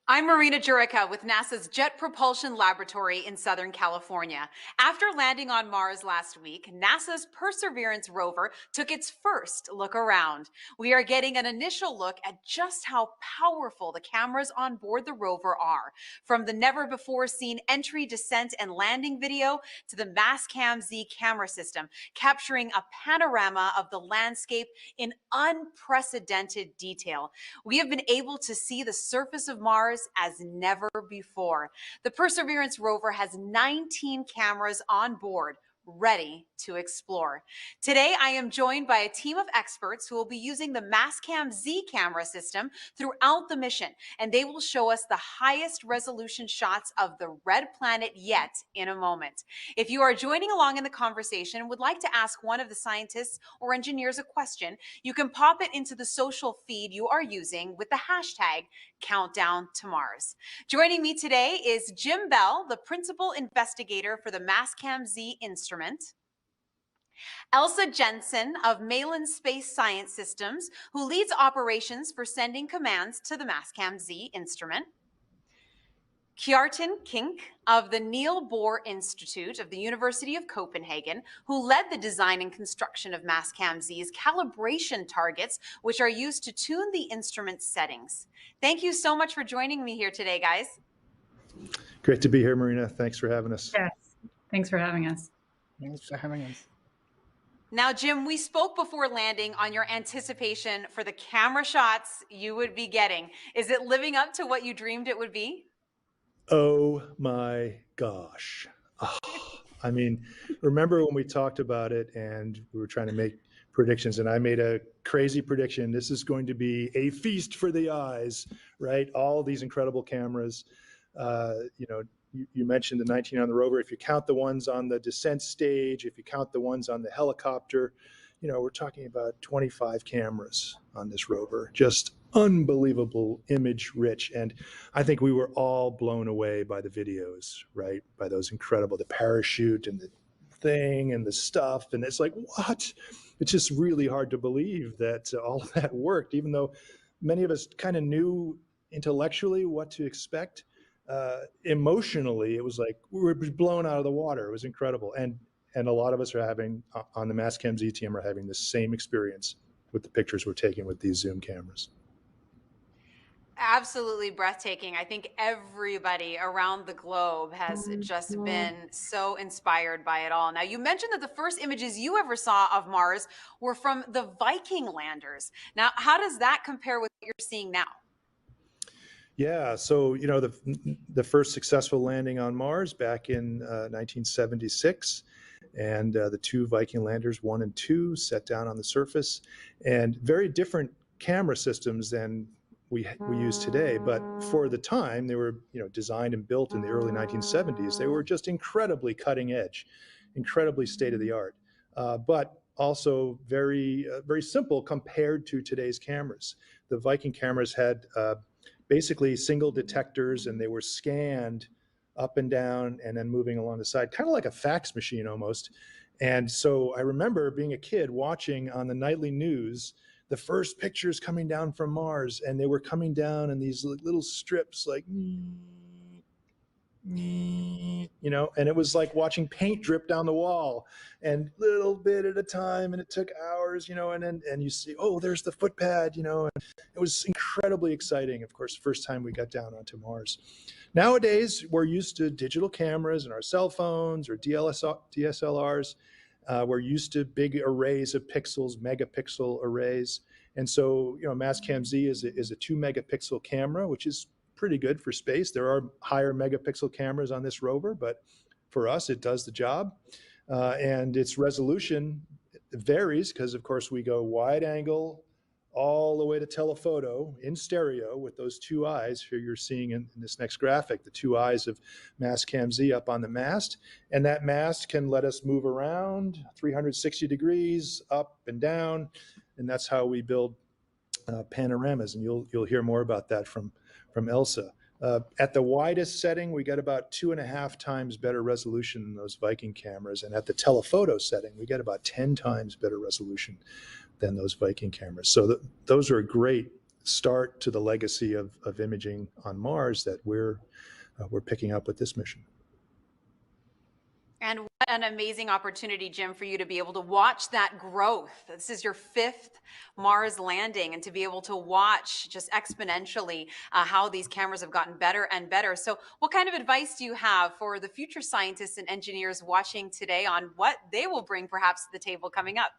I'm Marina Jurica with NASA's Jet Propulsion Laboratory in Southern California. After landing on Mars last week, NASA's Perseverance rover took its first look around. We are getting an initial look at just how powerful the cameras on board the rover are. From the never before seen entry, descent, and landing video to the Mastcam Z camera system, capturing a panorama of the landscape in unprecedented detail. We have been able to see the surface of Mars as never before. The Perseverance rover has 19 cameras on board, ready to explore. Today, I am joined by a team of experts who will be using the Mastcam Z camera system throughout the mission, and they will show us the highest resolution shots of the red planet yet in a moment. If you are joining along in the conversation and would like to ask one of the scientists or engineers a question, you can pop it into the social feed you are using with the hashtag Countdown to Mars. Joining me today is Jim Bell, the principal investigator for the Mastcam Z instrument, Elsa Jensen of Malin Space Science Systems, who leads operations for sending commands to the Mastcam Z instrument, Kjartan Kink of the Niels Bohr Institute of the University of Copenhagen, who led the design and construction of Mastcam Z's calibration targets, which are used to tune the instrument's settings. Thank you so much for joining me here today, guys. Great to be here, Marina. Thanks for having us. Yes, thanks for having us. Thanks for having us. Now, Jim, we spoke before landing on your anticipation for the camera shots you would be getting. Is it living up to what you dreamed it would be? Oh my gosh. Oh, I mean, remember when we talked about it and we were trying to make predictions and I made a crazy prediction. This is going to be a feast for the eyes, right? All these incredible cameras. You mentioned the 19 on the rover. If you count the ones on the descent stage, if you count the ones on the helicopter, we're talking about 25 cameras on this rover. Just unbelievable, image rich. And I think we were all blown away by the videos, right? By those incredible, the parachute and the thing and the stuff. And it's like, what? It's just really hard to believe that all of that worked, even though many of us kind of knew intellectually what to expect. Emotionally, it was like we were blown out of the water. It was incredible. And a lot of us are having, on the Mastcam Z team, are having the same experience with the pictures we're taking with these zoom cameras. Absolutely breathtaking. I think everybody around the globe has just been so inspired by it all. Now, you mentioned that the first images you ever saw of Mars were from the Viking landers. Now, how does that compare with what you're seeing now? Yeah, so the first successful landing on Mars back in 1976, and the two Viking landers, 1 and 2, set down on the surface, and very different camera systems than we use today. But for the time, they were designed and built in the early 1970s. They were just incredibly cutting edge, incredibly state of the art, but also very very simple compared to today's cameras. The Viking cameras had basically single detectors, and they were scanned up and down and then moving along the side, kind of like a fax machine almost. And so I remember being a kid watching on the nightly news the first pictures coming down from Mars, and they were coming down in these little strips like, and it was like watching paint drip down the wall, and little bit at a time, and it took hours, and you see, oh, there's the footpad, and it was incredibly exciting. Of course, the first time we got down onto Mars. Nowadays, we're used to digital cameras in our cell phones or DSLRs. We're used to big arrays of pixels, megapixel arrays. And so, Mastcam Z is a 2 megapixel camera, which is pretty good for space. There are higher megapixel cameras on this rover, but for us, it does the job. And its resolution varies because, of course, we go wide angle all the way to telephoto in stereo with those two eyes here you're seeing in this next graphic, the two eyes of Mastcam Z up on the mast. And that mast can let us move around 360 degrees up and down. And that's how we build panoramas. And you'll hear more about that from Elsa. At the widest setting, we get about 2.5 times better resolution than those Viking cameras. And at the telephoto setting, we get about 10 times better resolution than those Viking cameras. So those are great start to the legacy of imaging on Mars that we're picking up with this mission. And what an amazing opportunity, Jim, for you to be able to watch that growth. This is your 5th Mars landing, and to be able to watch just exponentially how these cameras have gotten better and better. So what kind of advice do you have for the future scientists and engineers watching today on what they will bring perhaps to the table coming up?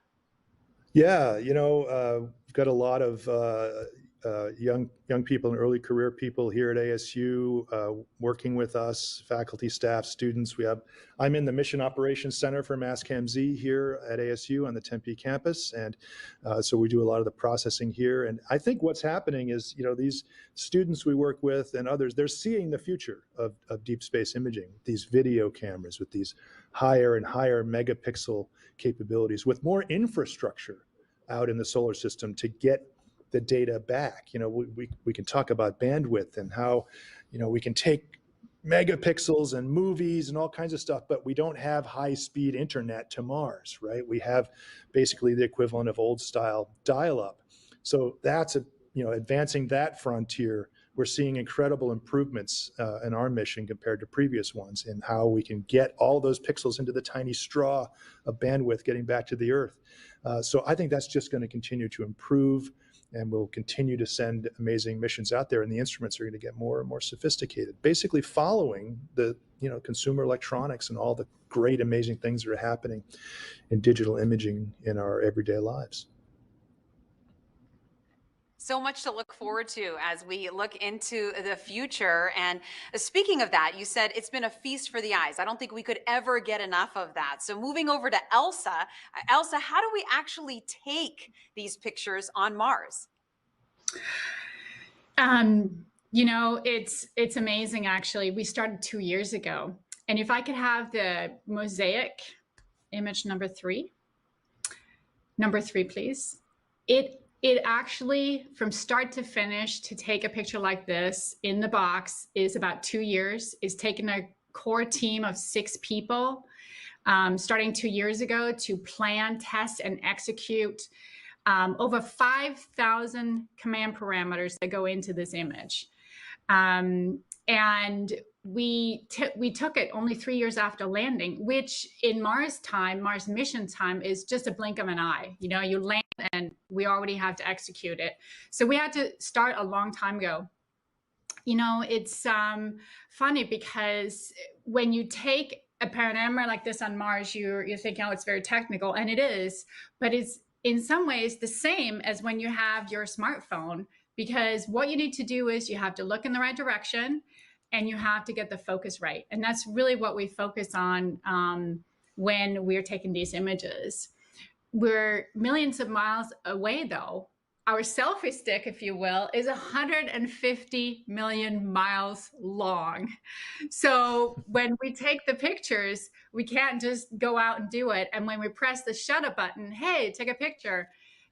Yeah, we've got a lot of young people and early career people here at ASU working with us, faculty, staff, students. I'm in the Mission Operations Center for Mastcam-Z here at ASU on the Tempe campus, and so we do a lot of the processing here. And I think what's happening is, these students we work with and others, they're seeing the future of deep space imaging, these video cameras with these higher and higher megapixel capabilities, with more infrastructure out in the solar system to get the data back. We can talk about bandwidth and how, we can take megapixels and movies and all kinds of stuff, but we don't have high-speed internet to Mars, right? We have basically the equivalent of old-style dial-up. So that's advancing that frontier. We're seeing incredible improvements in our mission compared to previous ones in how we can get all those pixels into the tiny straw of bandwidth getting back to the Earth. So I think that's just going to continue to improve, and we'll continue to send amazing missions out there, and the instruments are going to get more and more sophisticated, basically following the consumer electronics and all the great, amazing things that are happening in digital imaging in our everyday lives. So much to look forward to as we look into the future. And speaking of that, you said it's been a feast for the eyes. I don't think we could ever get enough of that. So moving over to Elsa, how do we actually take these pictures on Mars? It's amazing, actually. We started 2 years ago. And if I could have the mosaic image number 3, please. It actually, from start to finish, to take a picture like this in the box is about 2 years. It's taken a core team of 6 people, starting 2 years ago, to plan, test, and execute over 5,000 command parameters that go into this image. And we took it only 3 years after landing, which in Mars mission time, is just a blink of an eye. You land and we already have to execute it. So we had to start a long time ago. It's funny because when you take a panorama like this on Mars, you're thinking, oh, it's very technical, and it is, but it's in some ways the same as when you have your smartphone, because what you need to do is you have to look in the right direction and you have to get the focus right. And that's really what we focus on when we're taking these images. We're millions of miles away, though. Our selfie stick, if you will, is 150 million miles long. So when we take the pictures, we can't just go out and do it. And when we press the shutter button, hey, take a picture,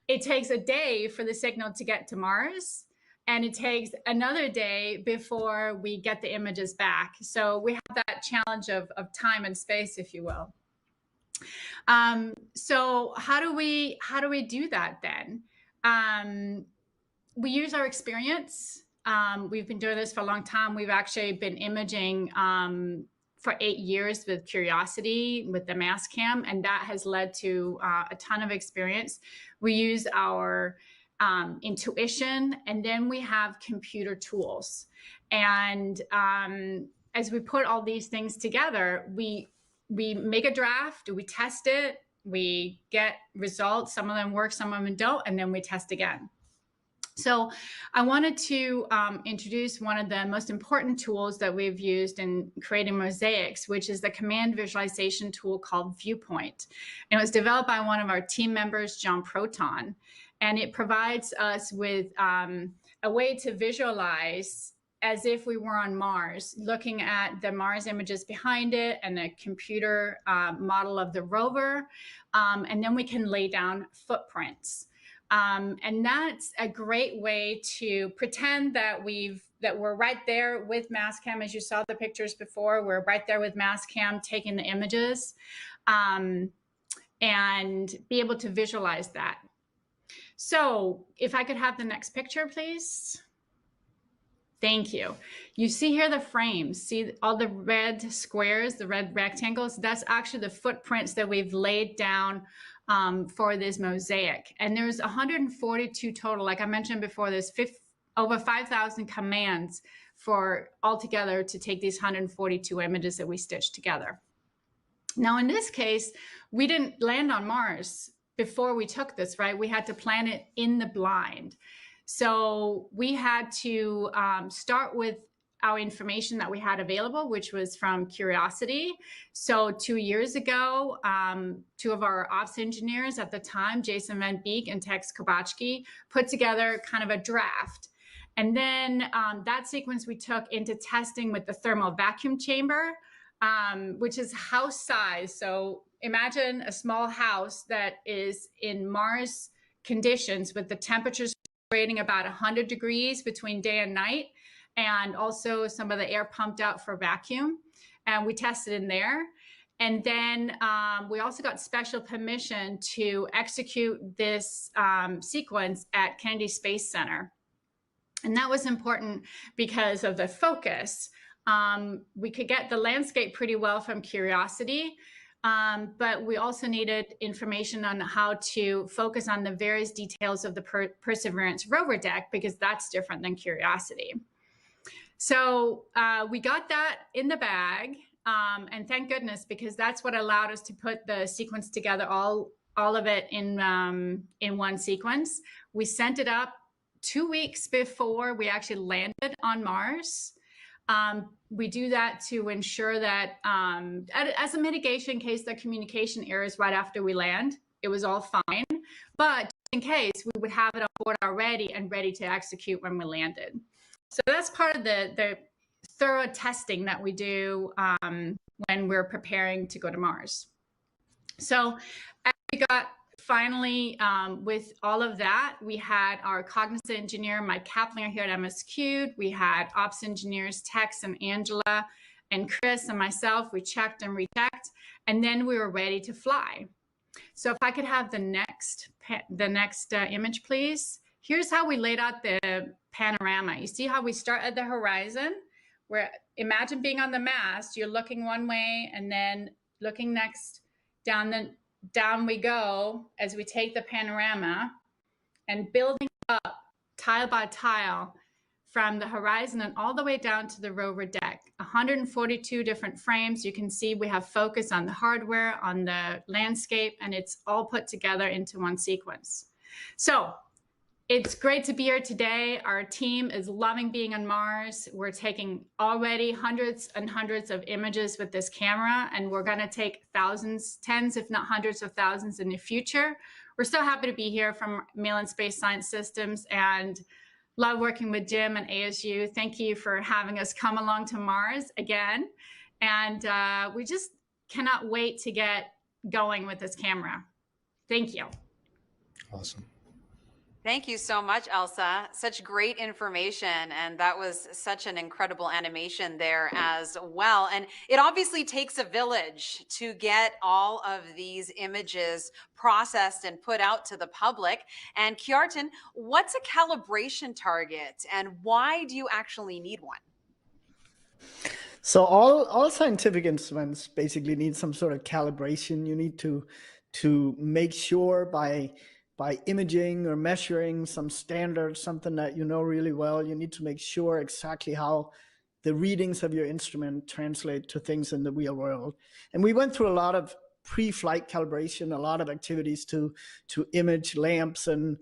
it takes a day for the signal to get to Mars. And it takes another day before we get the images back. So we have that challenge of time and space, if you will. So how do we do that then? We use our experience. We've been doing this for a long time. We've actually been imaging for 8 years with Curiosity, with the Mastcam, and that has led to a ton of experience. We use our intuition, and then we have computer tools. And as we put all these things together, we make a draft, we test it, we get results. Some of them work, some of them don't, and then we test again. So I wanted to introduce one of the most important tools that we've used in creating mosaics, which is the command visualization tool called Viewpoint. And it was developed by one of our team members, John Proton. And it provides us with a way to visualize as if we were on Mars, looking at the Mars images behind it and the computer model of the rover. And then we can lay down footprints. And that's a great way to pretend that we're right there with Mastcam. As you saw the pictures before, we're right there with Mastcam taking the images, and be able to visualize that. So if I could have the next picture, please. Thank you. You see here the frames. See all the red squares, the red rectangles? That's actually the footprints that we've laid down for this mosaic. And there's 142 total. Like I mentioned before, there's over 5,000 commands for altogether to take these 142 images that we stitched together. Now, in this case, we didn't land on Mars before we took this, right? We had to plan it in the blind. So we had to start with our information that we had available, which was from Curiosity. So 2 years ago, two of our ops engineers at the time, Jason Van Beek and Tex Kobachki, put together kind of a draft. And then that sequence we took into testing with the thermal vacuum chamber, which is house size. So imagine a small house that is in Mars conditions with the temperatures rating about 100 degrees between day and night, and also some of the air pumped out for vacuum. And we tested in there. And then we also got special permission to execute this sequence at Kennedy Space Center. And that was important because of the focus. We could get the landscape pretty well from Curiosity, but we also needed information on how to focus on the various details of the Perseverance rover deck, because that's different than Curiosity. So we got that in the bag, and thank goodness, because that's what allowed us to put the sequence together, all of it in one sequence. We sent it up 2 weeks before we actually landed on Mars. We do that to ensure that as a mitigation in case there are communication errors right after we land, it was all fine. But in case, we would have it on board already and ready to execute when we landed. So that's part of the thorough testing that we do when we're preparing to go to Mars. So as we got finally, with all of that, we had our cognizant engineer, Mike Kaplinger here at MSQ. We had ops engineers, Tex and Angela and Chris and myself. We checked and rechecked, and then we were ready to fly. So if I could have the next image, please. Here's how we laid out the panorama. You see how we start at the horizon, where imagine being on the mast, you're looking one way and then looking next down we go as we take the panorama and building up tile by tile from the horizon and all the way down to the rover deck. 142 different frames. You can see we have focus on the hardware, on the landscape, and it's all put together into one sequence. So it's great to be here today. Our team is loving being on Mars. We're taking already hundreds and hundreds of images with this camera, and we're going to take thousands, tens, if not hundreds of thousands in the future. We're so happy to be here from Malin Space Science Systems and love working with Jim and ASU. Thank you for having us come along to Mars again. And we just cannot wait to get going with this camera. Thank you. Awesome. Thank you so much, Elsa. Such great information. And that was such an incredible animation there as well. And it obviously takes a village to get all of these images processed and put out to the public. And Kjartan, what's a calibration target and why do you actually need one? So all scientific instruments basically need some sort of calibration. You need to make sure by imaging or measuring some standard, something that you know really well, you need to make sure exactly how the readings of your instrument translate to things in the real world. And we went through a lot of pre-flight calibration, a lot of activities to image lamps and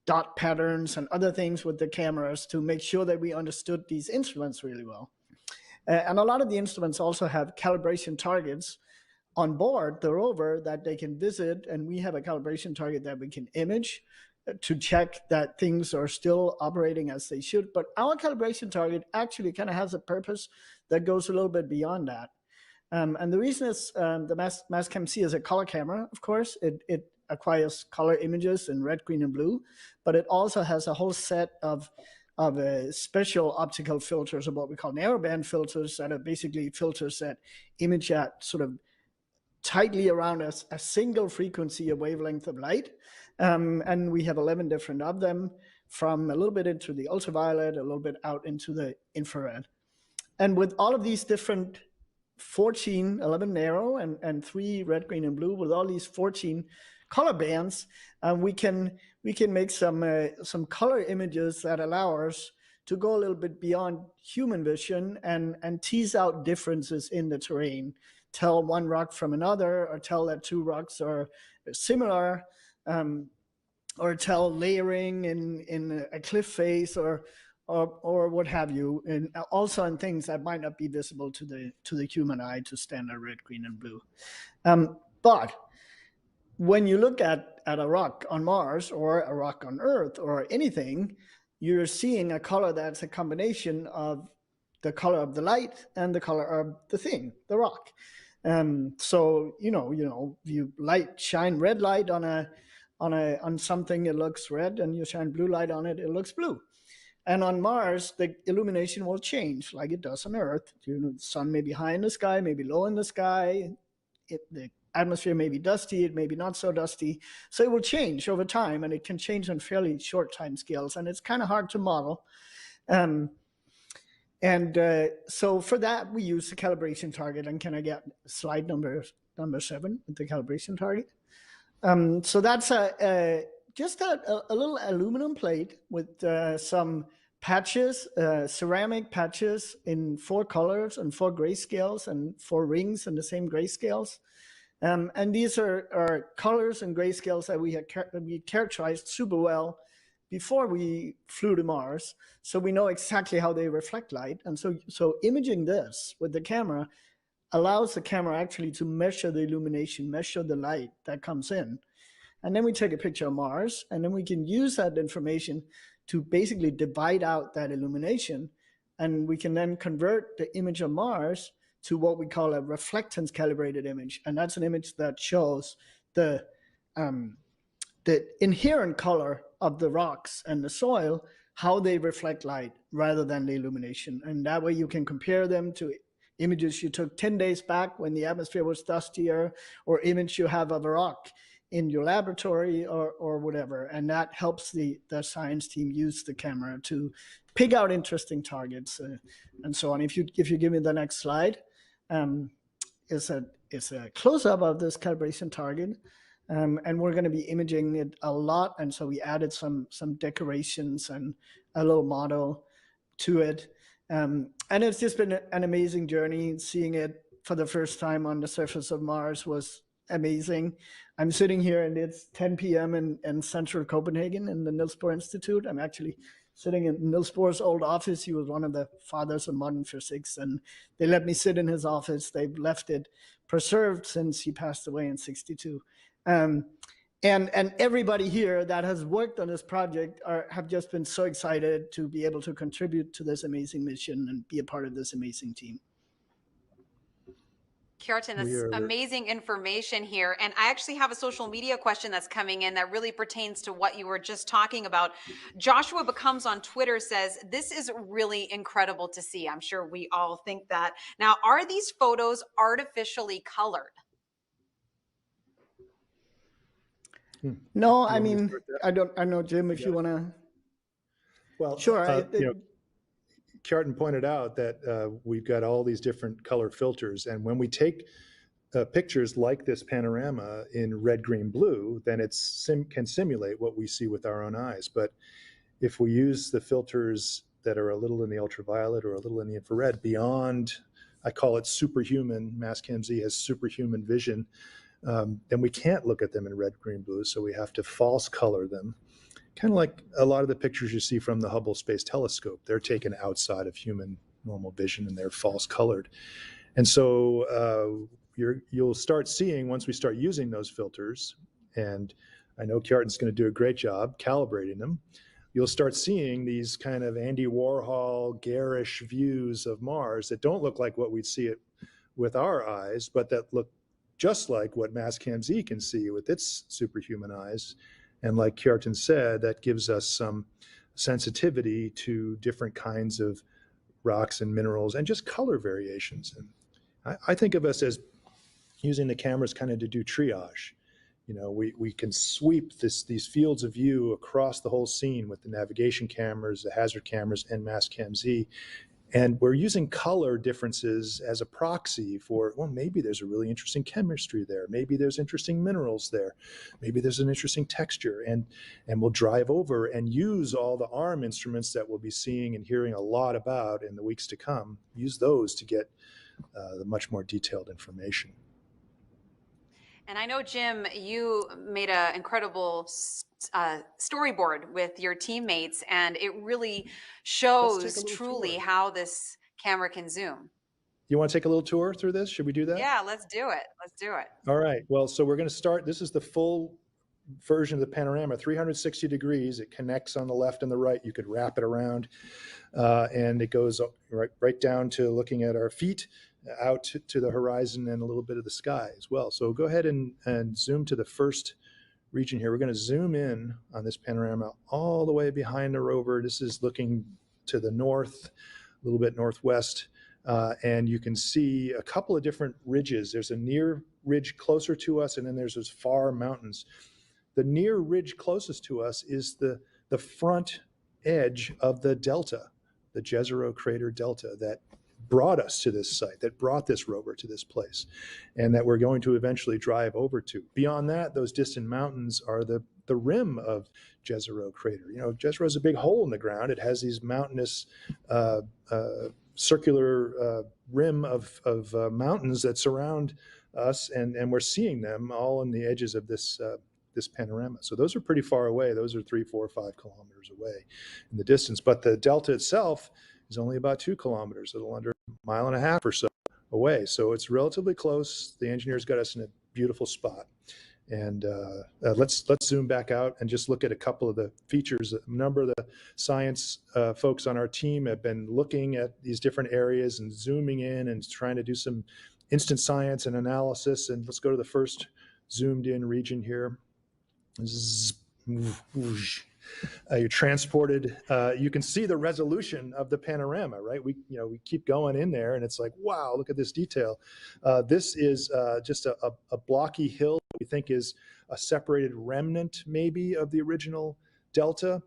dot patterns and other things with the cameras to make sure that we understood these instruments really well. And a lot of the instruments also have calibration targets on board the rover that they can visit, and we have a calibration target that we can image to check that things are still operating as they should. But our calibration target actually kind of has a purpose that goes a little bit beyond that. And the reason is the Mastcam C is a color camera, of course. It acquires color images in red, green, and blue, but it also has a whole set of special optical filters, or what we call narrowband filters, that are basically filters that image at sort of tightly around a single frequency, a wavelength of light. And we have 11 different of them, from a little bit into the ultraviolet, a little bit out into the infrared. And with all of these different 11 narrow and 3 red, green, and blue, with all these 14 color bands, we can make some color images that allow us to go a little bit beyond human vision and tease out differences in the terrain, tell one rock from another, or tell that 2 rocks are similar, or tell layering in a cliff face, or what have you, and also in things that might not be visible to the human eye, to standard red, green, and blue. But when you look at a rock on Mars or a rock on Earth or anything, you're seeing a color that's a combination of the color of the light and the color of the thing, the rock. So you shine red light on something, it looks red, and you shine blue light on it, it looks blue. And on Mars, the illumination will change like it does on Earth. The sun may be high in the sky, maybe low in the sky. The atmosphere may be dusty, it may be not so dusty. So it will change over time, and it can change on fairly short time scales, and it's kind of hard to model. So for that, we use the calibration target. And can I get slide number 7 with the calibration target? So that's just a little aluminum plate with some patches, ceramic patches in 4 colors and 4 grayscales and 4 rings in the same grayscales. And these are colors and grayscales that we characterized super well before we flew to Mars. So we know exactly how they reflect light. And so imaging this with the camera allows the camera actually to measure the illumination, measure the light that comes in. And then we take a picture of Mars, and then we can use that information to basically divide out that illumination. And we can then convert the image of Mars to what we call a reflectance calibrated image. And that's an image that shows the inherent color of the rocks and the soil, how they reflect light rather than the illumination. And that way you can compare them to images you took 10 days back when the atmosphere was dustier, or image you have of a rock in your laboratory, or whatever. And that helps the science team use the camera to pick out interesting targets and so on. If you give me the next slide, it's a close-up of this calibration target. And we're going to be imaging it a lot. And so we added some decorations and a little model to it. And it's just been an amazing journey. Seeing it for the first time on the surface of Mars was amazing. I'm sitting here, and it's 10 p.m. in central Copenhagen in the Niels Bohr Institute. I'm actually sitting in Niels Bohr's old office. He was one of the fathers of modern physics, and they let me sit in his office. They've left it preserved since he passed away in 1962. And everybody here that has worked on this project have just been so excited to be able to contribute to this amazing mission and be a part of this amazing team. Kjartan, that's amazing information here. And I actually have a social media question that's coming in that really pertains to what you were just talking about. Joshua Becomes on Twitter says, this is really incredible to see. I'm sure we all think that. Now, are these photos artificially colored? No, I mean, I know, Jim, if you want to. Well, sure. Kjartan pointed out that we've got all these different color filters, and when we take pictures like this panorama in red, green, blue, then it can simulate what we see with our own eyes. But if we use the filters that are a little in the ultraviolet or a little in the infrared beyond, I call it superhuman, Mastcam-Z has superhuman vision, then we can't look at them in red, green, blue, so we have to false color them. Kind of like a lot of the pictures you see from the Hubble Space Telescope. They're taken outside of human normal vision, and they're false colored. And so you'll start seeing, once we start using those filters, and I know Kjartan's going to do a great job calibrating them, you'll start seeing these kind of Andy Warhol garish views of Mars that don't look like what we'd see it with our eyes, but that look just like what Mastcam-Z can see with its superhuman eyes. And like Kjartan said, that gives us some sensitivity to different kinds of rocks and minerals and just color variations. And I think of us as using the cameras kind of to do triage. You know, we can sweep these fields of view across the whole scene with the navigation cameras, the hazard cameras, and Mastcam Z. And we're using color differences as a proxy for, well, maybe there's a really interesting chemistry there. Maybe there's interesting minerals there. Maybe there's an interesting texture. And we'll drive over and use all the ARM instruments that we'll be seeing and hearing a lot about in the weeks to come, use those to get the much more detailed information. And I know, Jim, you made an incredible storyboard with your teammates, and it really shows truly tour. how this camera can zoom. You want to take a little tour through this? Should we do that? Yeah, let's do it. Let's do it. All right. Well, so we're going to start. This is the full version of the panorama, 360 degrees. It connects on the left and the right. You could wrap it around, and it goes right down to looking at our feet, out to the horizon, and a little bit of the sky as well. So go ahead and zoom to the first region here. We're going to zoom in on this panorama all the way behind the rover. This is looking to the north, a little bit northwest, and you can see a couple of different ridges. There's a near ridge closer to us, and then there's those far mountains. The near ridge closest to us is the front edge of the delta, the Jezero Crater Delta, that brought us to this site, that brought this rover to this place, and that we're going to eventually drive over to. Beyond that, those distant mountains are the rim of Jezero Crater. You know, Jezero is a big hole in the ground. It has these mountainous circular rim of mountains that surround us, and we're seeing them all on the edges of this panorama. So those are pretty far away. Those are 3, 4, 5 kilometers away in the distance. But the delta itself is only about 2 kilometers, a little under a mile and a half or so away. So it's relatively close. The engineers got us in a beautiful spot. And let's zoom back out and just look at a couple of the features. A number of the science folks on our team have been looking at these different areas and zooming in and trying to do some instant science and analysis. And let's go to the first zoomed in region here. You're transported. You can see the resolution of the panorama, right? We keep going in there, and it's like, wow, look at this detail. This is just a blocky hill that we think is a separated remnant, maybe, of the original delta.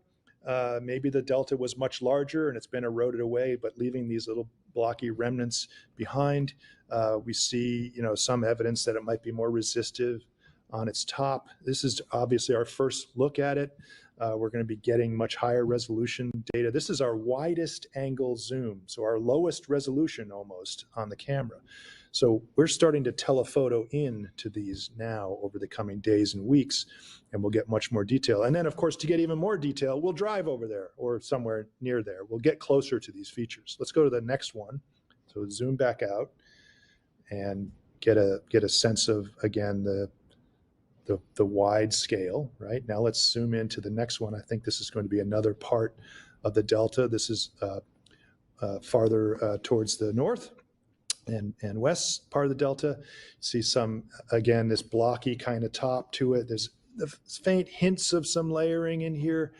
Maybe the delta was much larger and it's been eroded away, but leaving these little blocky remnants behind. We see, some evidence that it might be more resistive on its top. This is obviously our first look at it. We're going to be getting much higher resolution data. This is our widest angle zoom, so our lowest resolution almost on the camera. So we're starting to telephoto in to these now over the coming days and weeks, and we'll get much more detail. And then, of course, to get even more detail, we'll drive over there or somewhere near there. We'll get closer to these features. Let's go to the next one. So zoom back out and get a sense of, again, the wide scale, right? Now let's zoom into the next one. I think this is going to be another part of the delta. This is farther towards the north and west part of the delta. See some, again, this blocky kind of top to it. There's the faint hints of some layering in here.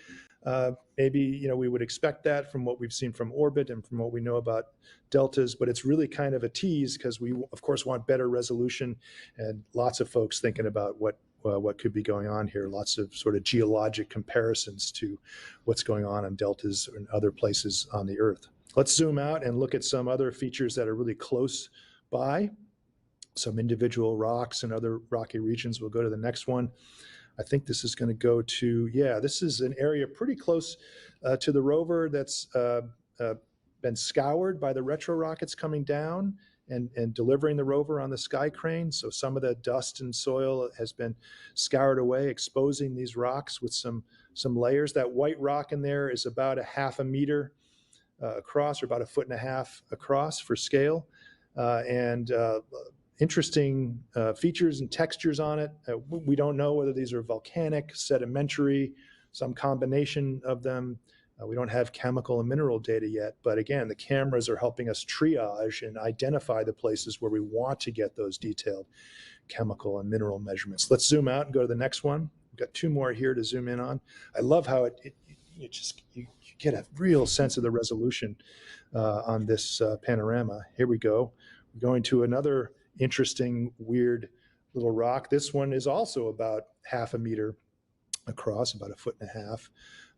Maybe, we would expect that from what we've seen from orbit and from what we know about deltas, but it's really kind of a tease because we, of course, want better resolution, and lots of folks thinking about what could be going on here. Lots of sort of geologic comparisons to what's going on deltas and other places on the Earth. Let's zoom out and look at some other features that are really close by, some individual rocks and other rocky regions. We'll go to the next one. I think this is going to go to, this is an area pretty close to the rover that's been scoured by the retro rockets coming down and delivering the rover on the sky crane. So some of the dust and soil has been scoured away, exposing these rocks with some layers. That white rock in there is about a half a meter across, or about 1.5 feet across for scale. And interesting features and textures on it. We don't know whether these are volcanic, sedimentary, some combination of them. We don't have chemical and mineral data yet, but again, the cameras are helping us triage and identify the places where we want to get those detailed chemical and mineral measurements. Let's zoom out and go to the next one. We've got 2 more here to zoom in on. I love how you get a real sense of the resolution on this panorama. Here we go. We're going to another interesting, weird little rock. This one is also about half a meter across, about 1.5 feet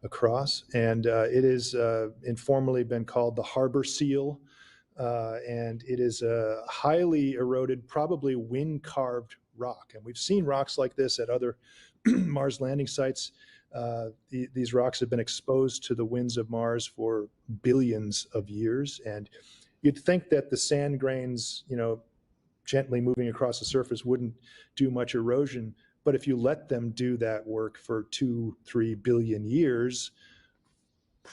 across, and it is informally been called the harbor seal, and it is a highly eroded, probably wind-carved rock. And we've seen rocks like this at other Mars landing sites. These rocks have been exposed to the winds of Mars for billions of years, and you'd think that the sand grains, gently moving across the surface wouldn't do much erosion. But if you let them do that work for 2-3 billion years,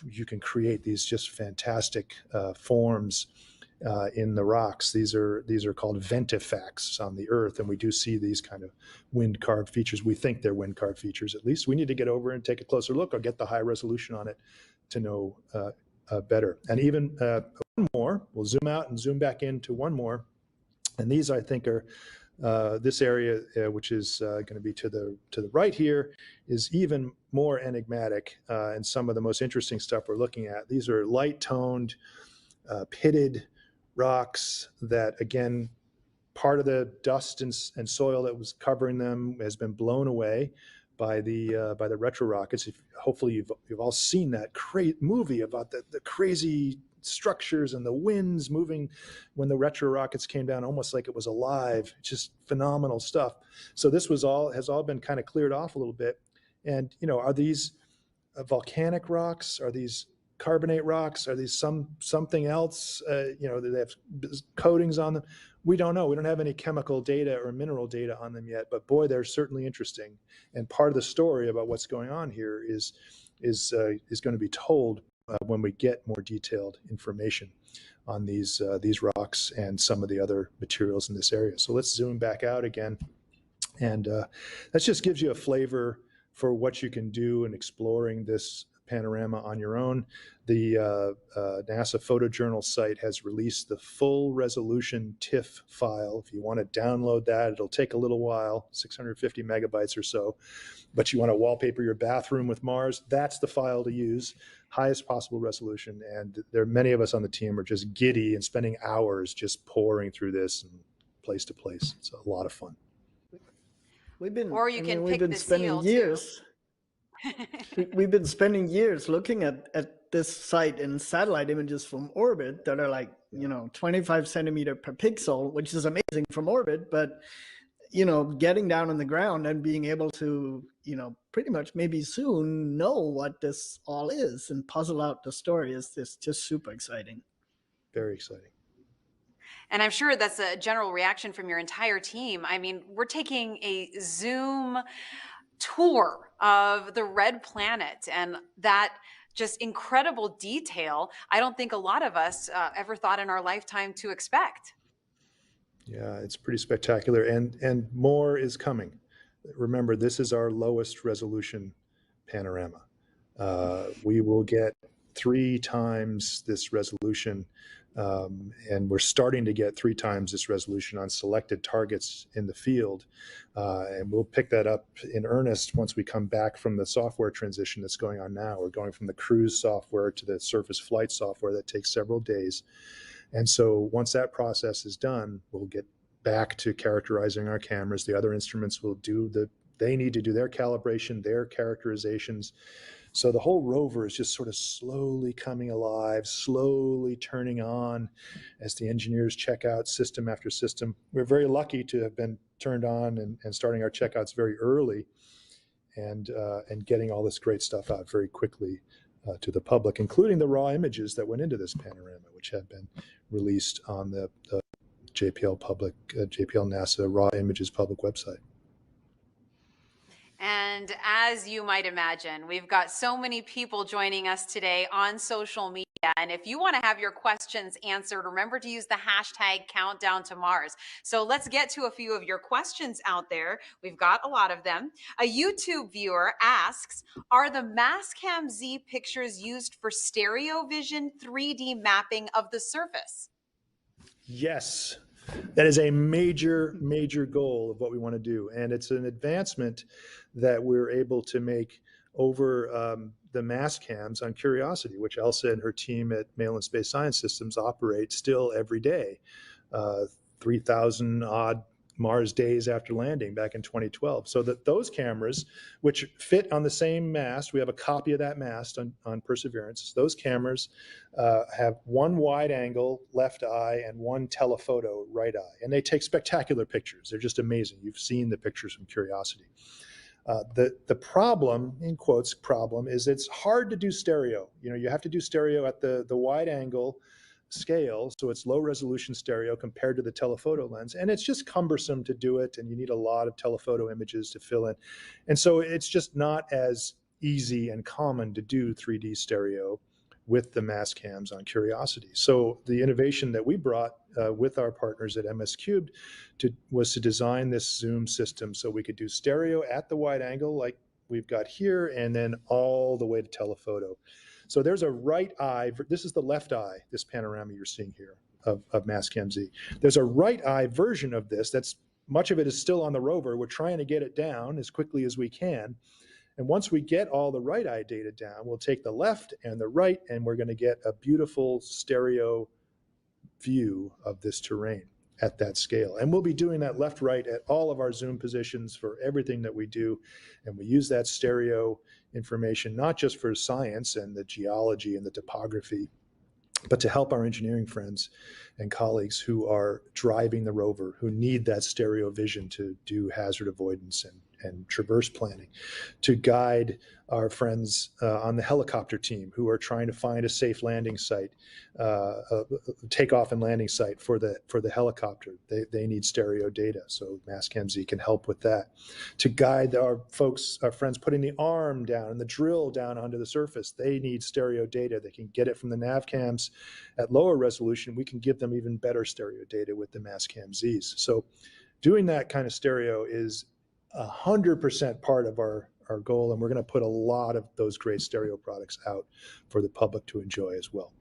you can create these just fantastic forms in the rocks. These are called ventifacts on the Earth, and we do see these kind of wind-carved features. We think they're wind-carved features, at least. We need to get over and take a closer look or get the high resolution on it to know better. And even one more, we'll zoom out and zoom back into one more. And these, I think, are this area, which is going to be to the right here, is even more enigmatic and some of the most interesting stuff we're looking at. These are light-toned, pitted rocks that, again, part of the dust and soil that was covering them has been blown away by the retro rockets. Hopefully you've all seen that movie about the crazy structures and the winds moving when the retro rockets came down, almost like it was alive. Just phenomenal stuff. So this has all been kind of cleared off a little bit. And are these volcanic rocks? Are these carbonate rocks? Are these something else? They have coatings on them. We don't know. We don't have any chemical data or mineral data on them yet. But boy, they're certainly interesting. And part of the story about what's going on here is going to be told when we get more detailed information on these rocks and some of the other materials in this area. So let's zoom back out again. And that just gives you a flavor for what you can do in exploring this panorama on your own. The NASA photojournal site has released the full resolution TIFF file. If you want to download that, it'll take a little while, 650 megabytes or so. But you want to wallpaper your bathroom with Mars, that's the file to use, highest possible resolution. And many of us on the team are just giddy and spending hours just pouring through this and place to place. It's a lot of fun. We've been, Or you can we've pick been the spending seal years. too. We've been spending years looking at this site in satellite images from orbit that are like, 25 centimeter per pixel, which is amazing from orbit, but getting down on the ground and being able to, pretty much maybe soon know what this all is and puzzle out the story is just super exciting. Very exciting. And I'm sure that's a general reaction from your entire team. I mean, we're taking a Zoom tour of the red planet, and that just incredible detail I don't think a lot of us ever thought in our lifetime to expect. Yeah, it's pretty spectacular, and more is coming. Remember, this is our lowest resolution panorama. We will get 3 times this resolution, and we're starting to get 3 times this resolution on selected targets in the field. And we'll pick that up in earnest once we come back from the software transition that's going on now. We're going from the cruise software to the surface flight software that takes several days. And so once that process is done, we'll get back to characterizing our cameras. The other instruments will they need to do their calibration, their characterizations. So the whole rover is just sort of slowly coming alive, slowly turning on as the engineers check out system after system. We're very lucky to have been turned on and starting our checkouts very early and getting all this great stuff out very quickly to the public, including the raw images that went into this panorama, which have been released on the JPL NASA raw images public website. And as you might imagine, we've got so many people joining us today on social media. And if you want to have your questions answered, remember to use the hashtag countdown to Mars. So let's get to a few of your questions out there. We've got a lot of them. A YouTube viewer asks, are the Mastcam Z pictures used for stereo vision 3D mapping of the surface? Yes, that is a major, major goal of what we want to do. And it's an advancement that we're able to make over the Mastcams on Curiosity, which Elsa and her team at Mail and Space Science Systems operate still every day. 3,000 odd Mars days after landing back in 2012. So that those cameras, which fit on the same mast, we have a copy of that mast on Perseverance. Those cameras have one wide angle left eye and one telephoto right eye. And they take spectacular pictures. They're just amazing. You've seen the pictures from Curiosity. The problem, in quotes, problem, is it's hard to do stereo. You have to do stereo at the wide angle scale, so it's low resolution stereo compared to the telephoto lens, and it's just cumbersome to do it, and you need a lot of telephoto images to fill in, and so it's just not as easy and common to do 3D stereo with the mass cams on Curiosity. So the innovation that we brought with our partners at MS Cubed was to design this zoom system so we could do stereo at the wide angle like we've got here, and then all the way to telephoto. So there's a right eye, this is the left eye, this panorama you're seeing here of Mastcam Z. There's a right eye version of this that's, much of it is still on the rover. We're trying to get it down as quickly as we can. And once we get all the right eye data down, we'll take the left and the right, and we're going to get a beautiful stereo view of this terrain at that scale. And we'll be doing that left-right at all of our zoom positions for everything that we do. And we use that stereo information, not just for science and the geology and the topography, but to help our engineering friends and colleagues who are driving the rover, who need that stereo vision to do hazard avoidance and traverse planning, to guide our friends on the helicopter team who are trying to find a safe landing site, a takeoff and landing site for the helicopter. They need stereo data, so Mastcam Z can help with that. To guide our friends putting the arm down and the drill down onto the surface, they need stereo data. They can get it from the nav cams at lower resolution. We can give them even better stereo data with the Mastcam Zs. So doing that kind of stereo is 100% part of our goal, and we're going to put a lot of those great stereo products out for the public to enjoy as well.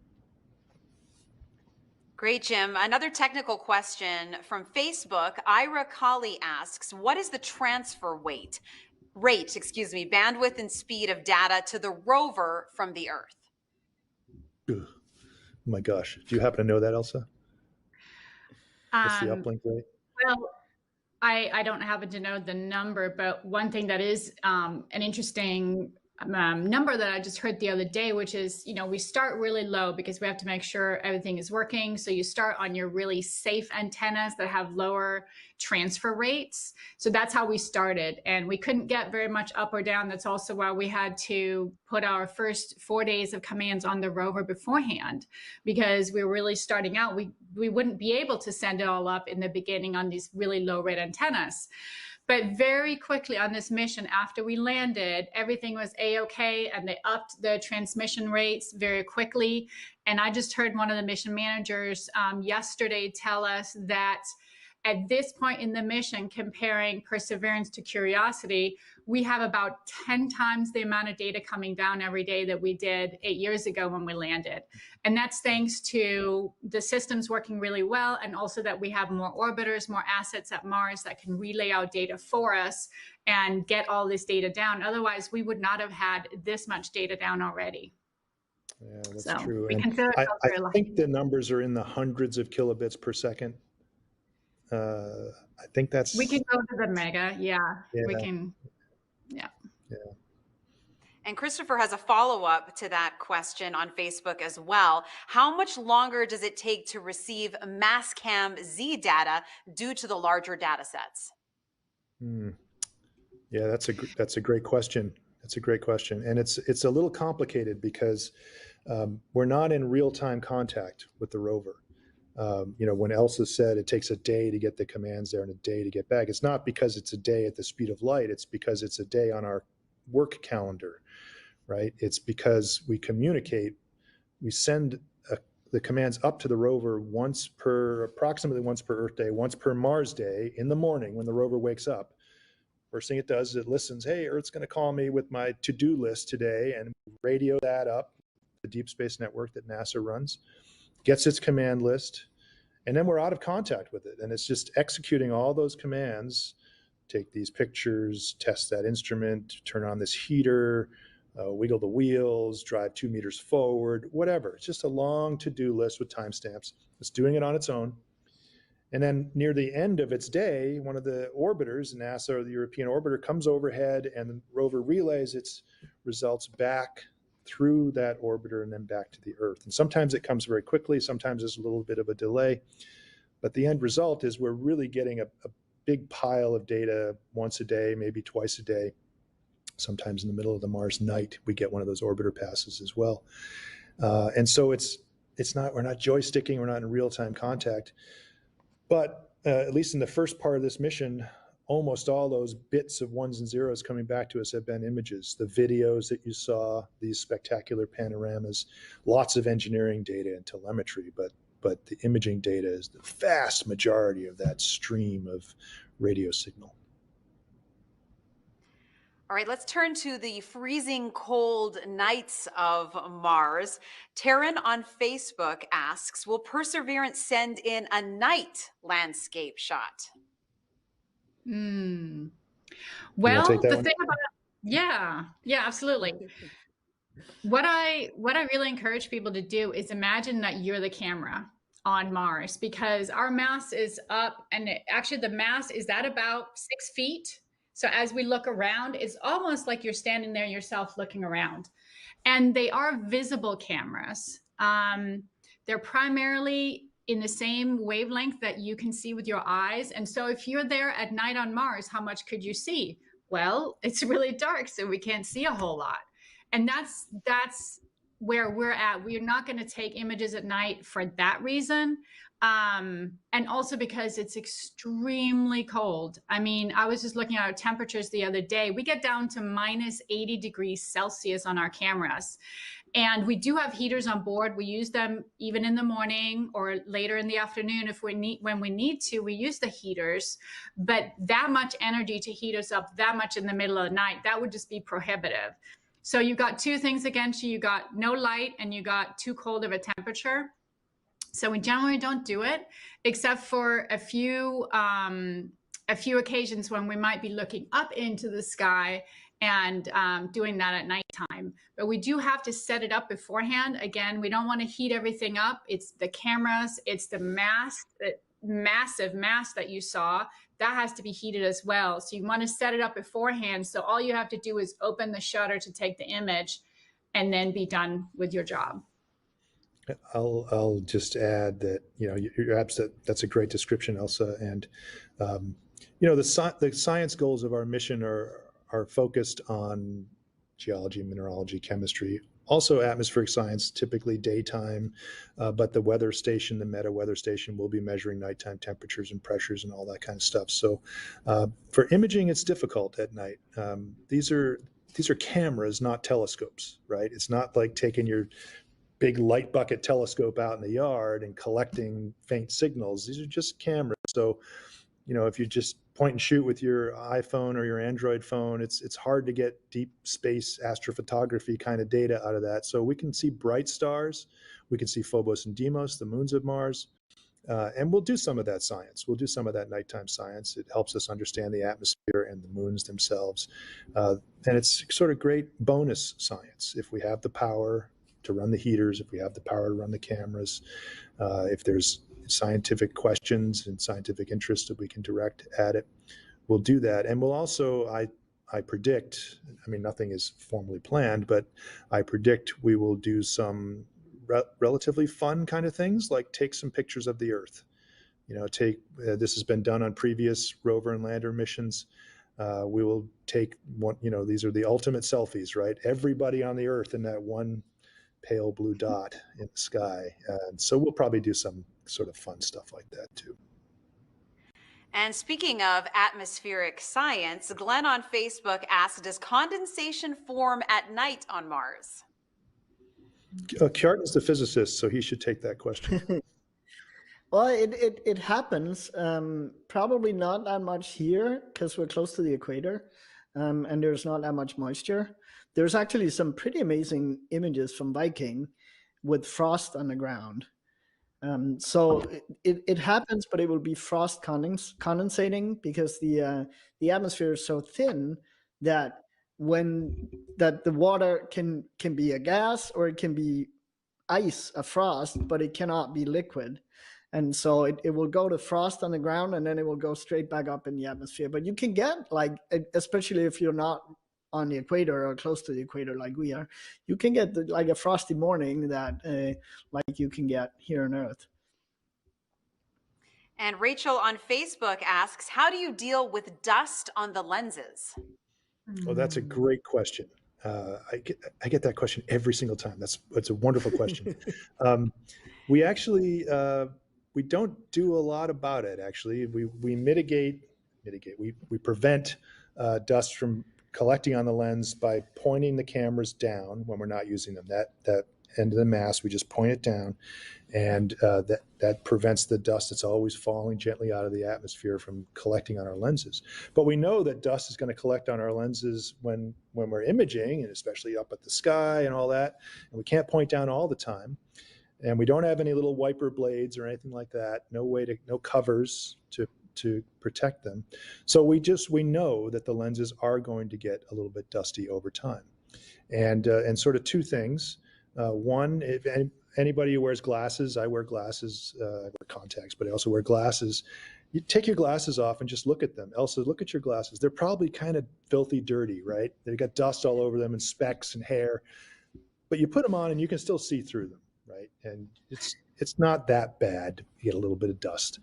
Great, Jim. Another technical question from Facebook. Ira Colley asks, what is the transfer rate, bandwidth and speed of data to the rover from the Earth? Oh my gosh. Do you happen to know that, Elsa? What's the uplink rate? Well, I don't happen to know the number, but one thing that is an interesting number that I just heard the other day, which is, we start really low because we have to make sure everything is working. So you start on your really safe antennas that have lower transfer rates. So that's how we started, and we couldn't get very much up or down. That's also why we had to put our first 4 days of commands on the rover beforehand, because we were really starting out. We wouldn't be able to send it all up in the beginning on these really low rate antennas. But very quickly on this mission, after we landed, everything was A-okay, and they upped the transmission rates very quickly. And I just heard one of the mission managers yesterday tell us that at this point in the mission, comparing Perseverance to Curiosity, we have about 10 times the amount of data coming down every day that we did 8 years ago when we landed. And that's thanks to the systems working really well, and also that we have more orbiters, more assets at Mars that can relay out data for us and get all this data down. Otherwise, we would not have had this much data down already. Yeah, that's true. We and consider I lucky. think the numbers are in the hundreds of kilobits per second. I think that's... We can go to the mega, yeah. We Yeah. can, yeah. And Christopher has a follow-up to that question on Facebook as well. How much longer does it take to receive Mastcam Z data due to the larger data sets? Yeah, that's a great question. That's a great question, and it's a little complicated because we're not in real-time contact with the rover. When Elsa said it takes a day to get the commands there and a day to get back, it's not because it's a day at the speed of light. It's because it's a day on our work calendar, right? It's because we communicate, we send the commands up to the rover approximately once per Earth day, once per Mars day in the morning when the rover wakes up. First thing it does is it listens, hey, Earth's going to call me with my to-do list today, and radio that up, the Deep Space Network that NASA runs, gets its command list, and then we're out of contact with it. And it's just executing all those commands, take these pictures, test that instrument, turn on this heater, wiggle the wheels, drive 2 meters forward, whatever. It's just a long to-do list with timestamps. It's doing it on its own. And then near the end of its day, one of the orbiters, NASA or the European orbiter, comes overhead, and the rover relays its results back through that orbiter and then back to the Earth. And sometimes it comes very quickly, sometimes there's a little bit of a delay. But the end result is we're really getting a big pile of data once a day, maybe twice a day. Sometimes in the middle of the Mars night, we get one of those orbiter passes as well. And so we're not joysticking, we're not in real-time contact. But at least in the first part of this mission, almost all those bits of ones and zeros coming back to us have been images. The videos that you saw, these spectacular panoramas, lots of engineering data and telemetry, but the imaging data is the vast majority of that stream of radio signal. All right, let's turn to the freezing cold nights of Mars. Taryn on Facebook asks, will Perseverance send in a night landscape shot? Well, take that the one? thing about yeah, absolutely. What I really encourage people to do is imagine that you're the camera on Mars, because our mass is up, and actually the mass is at about 6 feet. So as we look around, it's almost like you're standing there yourself looking around. And they are visible cameras. They're primarily in the same wavelength that you can see with your eyes. And so if you're there at night on Mars, how much could you see? Well, it's really dark, so we can't see a whole lot. And that's where we're at. We're not going to take images at night for that reason. And also because it's extremely cold. I mean, I was just looking at our temperatures the other day. We get down to minus 80 degrees Celsius on our cameras. And we do have heaters on board. We use them even in the morning or later in the afternoon when we need to. We use the heaters, but that much energy to heat us up that much in the middle of the night, that would just be prohibitive. So you got two things against you. You got no light and you got too cold of a temperature. So we generally don't do it, except for a few occasions when we might be looking up into the sky and doing that at nighttime. But we do have to set it up beforehand. Again, we don't want to heat everything up. It's the cameras, it's the mast, the massive mast that you saw, that has to be heated as well. So you want to set it up beforehand. So all you have to do is open the shutter to take the image and then be done with your job. I'll just add that, you're absolutely, that's a great description, Elsa. And, the science goals of our mission are focused on geology, mineralogy, chemistry, also atmospheric science, typically daytime, but the weather station, the meta weather station, will be measuring nighttime temperatures and pressures and all that kind of stuff. So for imaging, it's difficult at night. These are cameras, not telescopes, right? It's not like taking your big light bucket telescope out in the yard and collecting faint signals. These are just cameras. So, if you just point and shoot with your iPhone or your Android phone, it's hard to get deep space astrophotography kind of data out of that. So we can see bright stars, we can see Phobos and Deimos, the moons of Mars, and we'll do some of that science. We'll do some of that nighttime science. It helps us understand the atmosphere and the moons themselves. And it's sort of great bonus science if we have the power to run the heaters, if we have the power to run the cameras, if there's scientific questions and scientific interest that we can direct at it, we'll do that. And we'll also, I predict, nothing is formally planned, but I predict we will do some relatively fun kind of things, like take some pictures of the Earth. This has been done on previous rover and lander missions. We will take one, these are the ultimate selfies, right? Everybody on the Earth in that one pale blue dot in the sky. And so we'll probably do some sort of fun stuff like that too. And speaking of atmospheric science, Glenn on Facebook asked, does condensation form at night on Mars? Kjartan's the physicist, so he should take that question. Well, it happens. Probably not that much here because we're close to the equator, and there's not that much moisture. There's actually some pretty amazing images from Viking with frost on the ground. So it happens, but it will be frost condensating because the atmosphere is so thin that the water can be a gas or it can be ice, a frost, but it cannot be liquid. And so it will go to frost on the ground, and then it will go straight back up in the atmosphere. But you can get, like, especially if you're not on the equator or close to the equator like we are, you can get like a frosty morning that like you can get here on Earth. And Rachel on Facebook asks, how do you deal with dust on the lenses? Oh, that's a great question. I get that question every single time. That's a wonderful question. We actually we don't do a lot about it. Actually, we we prevent dust from collecting on the lens by pointing the cameras down when we're not using them. That end of the mast, we just point it down, and that prevents the dust that's always falling gently out of the atmosphere from collecting on our lenses. But we know that dust is going to collect on our lenses when we're imaging, and especially up at the sky and all that. And we can't point down all the time, and we don't have any little wiper blades or anything like that. No covers to protect them. So we know that the lenses are going to get a little bit dusty over time, and sort of two things. One, if anybody who wears glasses, I wear glasses, I wear contacts, but I also wear glasses. You take your glasses off and just look at them. Elsa, look at your glasses. They're probably kind of filthy dirty, right? They've got dust all over them and specks and hair, but you put them on and you can still see through them, right? And it's not that bad. You get a little bit of dust.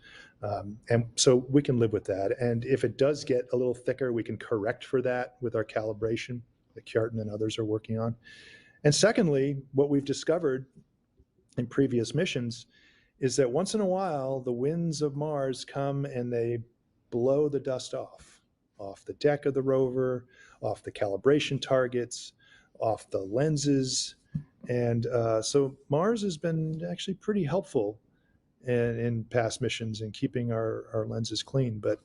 And so we can live with that. And if it does get a little thicker, we can correct for that with our calibration that Kjartan and others are working on. And secondly, what we've discovered in previous missions is that once in a while, the winds of Mars come and they blow the dust off the deck of the rover, off the calibration targets, off the lenses. And so Mars has been actually pretty helpful in past missions in keeping our lenses clean. But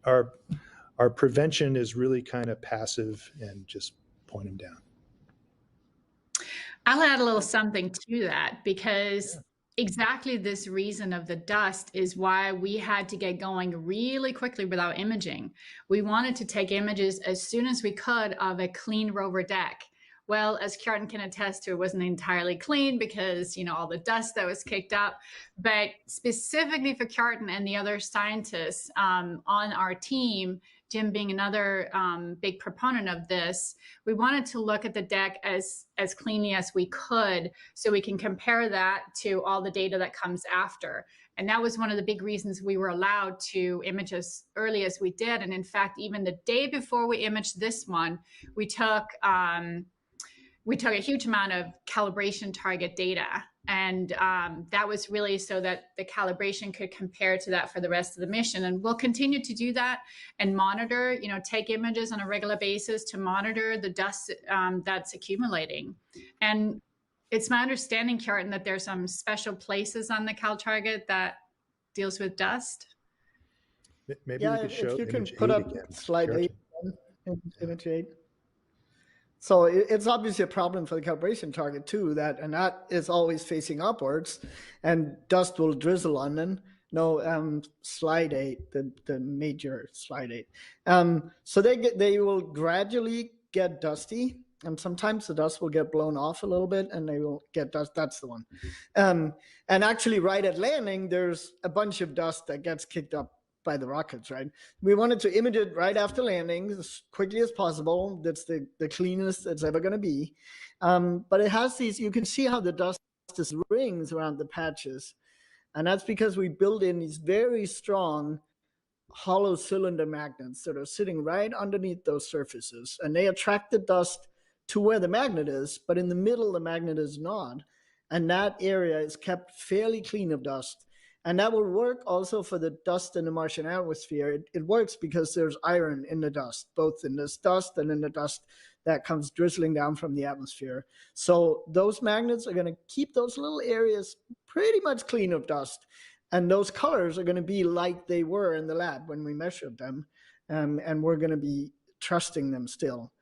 our prevention is really kind of passive and just point them down. I'll add a little something to that, because exactly this reason of the dust is why we had to get going really quickly with our imaging. We wanted to take images as soon as we could of a clean rover deck. Well, as Kjartan can attest to, it wasn't entirely clean because, all the dust that was kicked up. But specifically for Kjartan and the other scientists on our team, Jim being another big proponent of this, we wanted to look at the deck as cleanly as we could so we can compare that to all the data that comes after. And that was one of the big reasons we were allowed to image as early as we did. And in fact, even the day before we imaged this one, we took a huge amount of calibration target data. And that was really so that the calibration could compare to that for the rest of the mission. And we'll continue to do that and monitor, take images on a regular basis to monitor the dust that's accumulating. And it's my understanding, Kjartan, that there's some special places on the cal target that deals with dust. Maybe we could show if you can image put 8 up again. slide 8, image 8. So it's obviously a problem for the calibration target too, and that is always facing upwards, and dust will drizzle on them. No, slide 8, the major slide 8. So they will gradually get dusty, and sometimes the dust will get blown off a little bit, and they will get dust. That's the one. And actually, right at landing, there's a bunch of dust that gets kicked up by the rockets, right? We wanted to image it right after landing as quickly as possible. That's the cleanest it's ever going to be. But it has these, you can see how the dust is rings around the patches. And that's because we build in these very strong hollow cylinder magnets that are sitting right underneath those surfaces. And they attract the dust to where the magnet is, but in the middle, the magnet is not. And that area is kept fairly clean of dust. And that will work also for the dust in the Martian atmosphere. It works because there's iron in the dust, both in this dust and in the dust that comes drizzling down from the atmosphere. So those magnets are going to keep those little areas pretty much clean of dust. And those colors are going to be like they were in the lab when we measured them. And we're going to be trusting them still.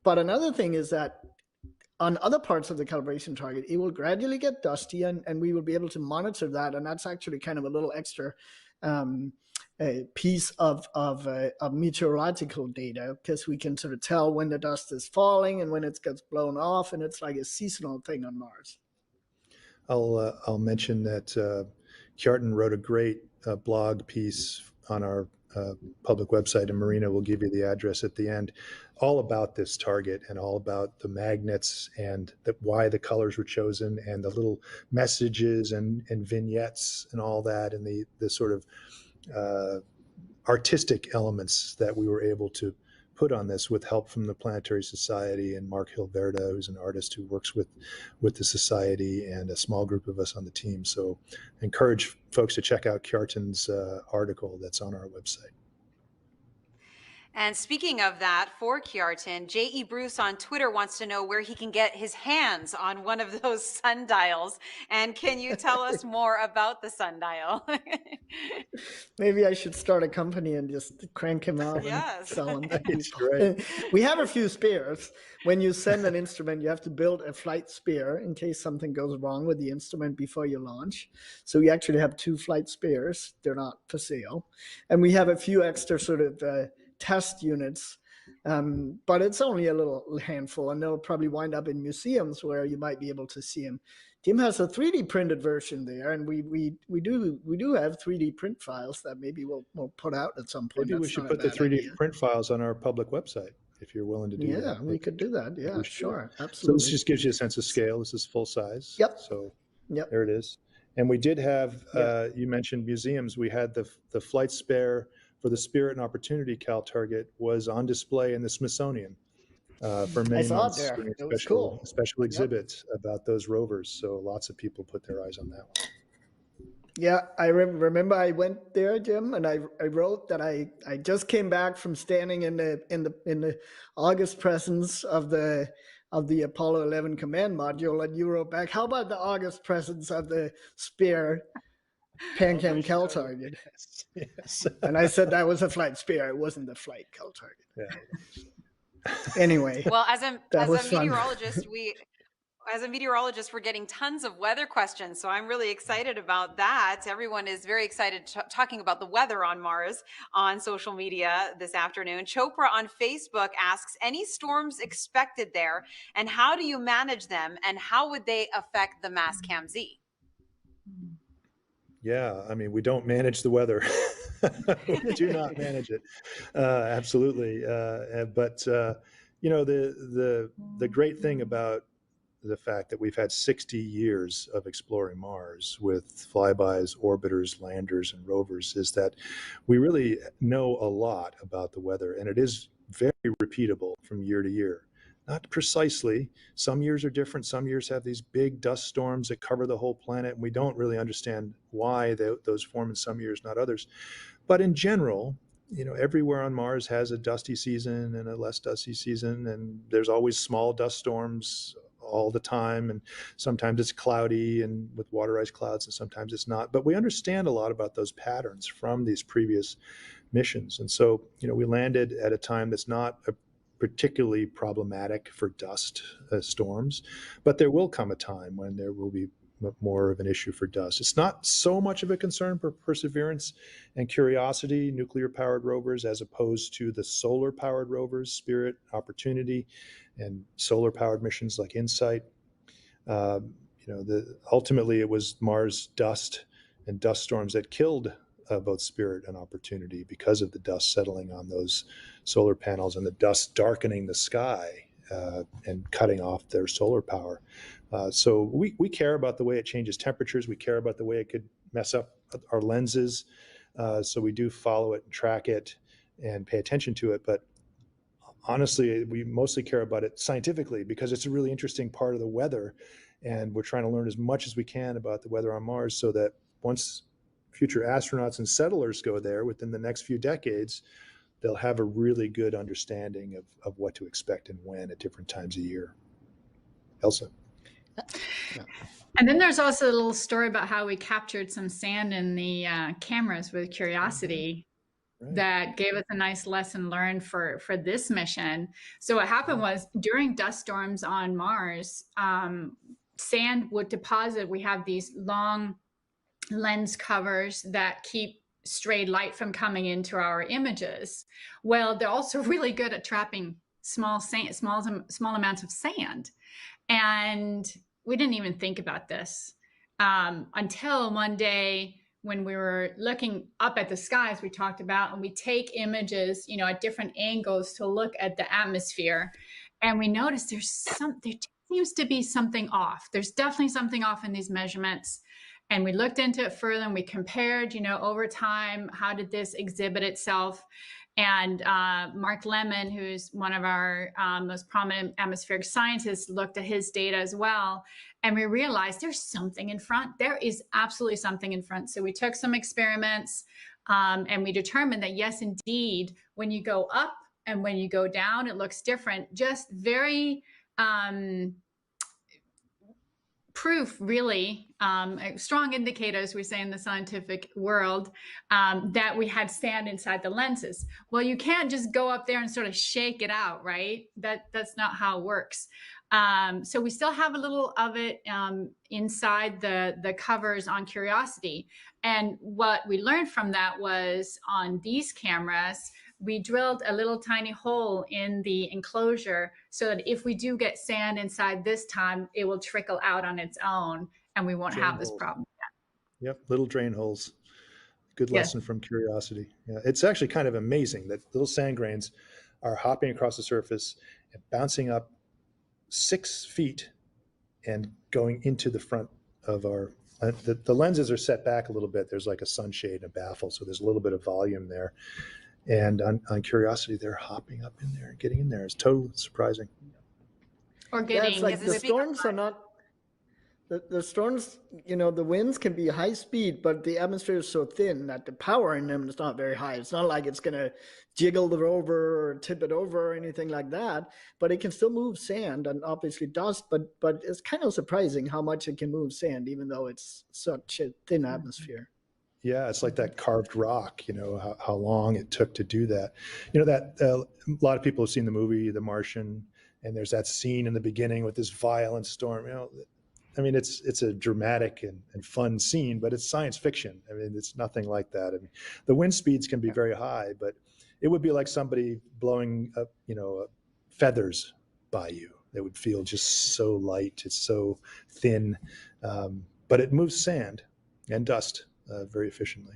But another thing is that on other parts of the calibration target, it will gradually get dusty, and we will be able to monitor that. And that's actually kind of a little extra piece of meteorological data, because we can sort of tell when the dust is falling and when it gets blown off, and it's like a seasonal thing on Mars. I'll mention that Kjartan wrote a great blog piece on our public website, and Marina will give you the address at the end, all about this target and all about the magnets and why the colors were chosen and the little messages and vignettes and all that, and the sort of artistic elements that we were able to put on this with help from the Planetary Society and Mark Hilverda, who's an artist who works with the society, and a small group of us on the team. So I encourage folks to check out Kjartan's article that's on our website. And speaking of that, for Kjartan, J.E. Bruce on Twitter wants to know where he can get his hands on one of those sundials. And can you tell us more about the sundial? Maybe I should start a company and just crank him out and Yes. sell them to people. Right. We have a few spares. When you send an instrument, you have to build a flight spare in case something goes wrong with the instrument before you launch. So we actually have 2 flight spares. They're not for sale. And we have a few extra sort of test units, but it's only a little handful, and they'll probably wind up in museums where you might be able to see them. Tim has a 3D printed version there, and we do have 3D print files that maybe we'll put out at some point. Maybe we should put the 3D print files on our public website if you're willing to do that. Yeah, we could do that. Yeah, sure, absolutely. So this just gives you a sense of scale. This is full size. Yep. So yep. There it is. And we did have, you mentioned museums. We had the flight spare for the Spirit and Opportunity Cal target was on display in the Smithsonian for many months. It Doing was cool. Special exhibits about those rovers. So lots of people put their eyes on that one. Yeah, I remember I went there, Jim, and I wrote that I just came back from standing in the August presence of the Apollo 11 command module, and you wrote back, how about the August presence of the Spear PanCam Cal target? Yes. And I said that was a flight Spear. It wasn't the flight Cal target. Yeah. Anyway. Well, as a meteorologist, we're getting tons of weather questions. So I'm really excited about that. Everyone is very excited talking about the weather on Mars on social media this afternoon. Chopra on Facebook asks, any storms expected there, and how do you manage them, and how would they affect the Mastcam Z? Yeah, I mean, we don't manage the weather. We do not manage it. Absolutely. But you know, the great thing about the fact that we've had 60 years of exploring Mars with flybys, orbiters, landers, and rovers is that we really know a lot about the weather, and it is very repeatable from year to year. Not precisely. Some years are different. Some years have these big dust storms that cover the whole planet, and we don't really understand why those form in some years, not others. But in general, you know, everywhere on Mars has a dusty season and a less dusty season, and there's always small dust storms all the time, and sometimes it's cloudy and with water ice clouds, and sometimes it's not. But we understand a lot about those patterns from these previous missions. And so, you know, we landed at a time that's not particularly problematic for dust storms, but there will come a time when there will be more of an issue for dust. It's not so much of a concern for Perseverance and Curiosity, nuclear-powered rovers, as opposed to the solar-powered rovers, Spirit, Opportunity, and solar-powered missions like InSight. You know, ultimately it was Mars dust and dust storms that killed both Spirit and Opportunity because of the dust settling on those solar panels and the dust darkening the sky and cutting off their solar power. So we care about the way it changes temperatures. We care about the way it could mess up our lenses. So we do follow it and track it and pay attention to it. But honestly, we mostly care about it scientifically because it's a really interesting part of the weather. And we're trying to learn as much as we can about the weather on Mars so that once future astronauts and settlers go there within the next few decades, they'll have a really good understanding of what to expect and when at different times of year. Elsa. And then there's also a little story about how we captured some sand in the cameras with Curiosity. Right. That gave us a nice lesson learned for this mission. So what happened was during dust storms on Mars, sand would deposit. We have these long lens covers that keep stray light from coming into our images. Well, they're also really good at trapping small amounts of sand. And we didn't even think about this until one day when we were looking up at the skies, we talked about, and we take images, you know, at different angles to look at the atmosphere. And we noticed there seems to be something off. There's definitely something off in these measurements. And we looked into it further and we compared, you know, over time, how did this exhibit itself? And Mark Lemon, who's one of our most prominent atmospheric scientists, looked at his data as well. And we realized there's something in front. There is absolutely something in front. So we took some experiments and we determined that, yes, indeed, when you go up and when you go down, it looks different. Just very proof, really, strong indicators, we say in the scientific world, that we had sand inside the lenses. Well, you can't just go up there and sort of shake it out, right? That's not how it works. So we still have a little of it inside the covers on Curiosity. And what we learned from that was, on these cameras, we drilled a little tiny hole in the enclosure so that if we do get sand inside this time, it will trickle out on its own and we won't have this problem. Yep, little drain holes. Good Yeah. lesson from Curiosity. Yeah, it's actually kind of amazing that little sand grains are hopping across the surface and bouncing up 6 feet and going into the front of our. The lenses are set back a little bit. There's like a sunshade and a baffle, so there's a little bit of volume there. And on Curiosity, they're hopping up in there and getting in there. It's totally surprising. Or getting, it's like the storms are not, the storms, you know, the winds can be high speed, but the atmosphere is so thin that the power in them is not very high. It's not like it's going to jiggle the rover or tip it over or anything like that, but it can still move sand and obviously dust, but it's kind of surprising how much it can move sand, even though it's such a thin atmosphere. Yeah, it's like that carved rock, you know, how long it took to do that. You know, that a lot of people have seen the movie The Martian, and there's that scene in the beginning with this violent storm. You know, I mean, it's a dramatic and fun scene, but it's science fiction. I mean, it's nothing like that. I mean, the wind speeds can be very high, but it would be like somebody blowing up, you know, feathers by you. It would feel just so light. It's so thin, but it moves sand and dust very efficiently.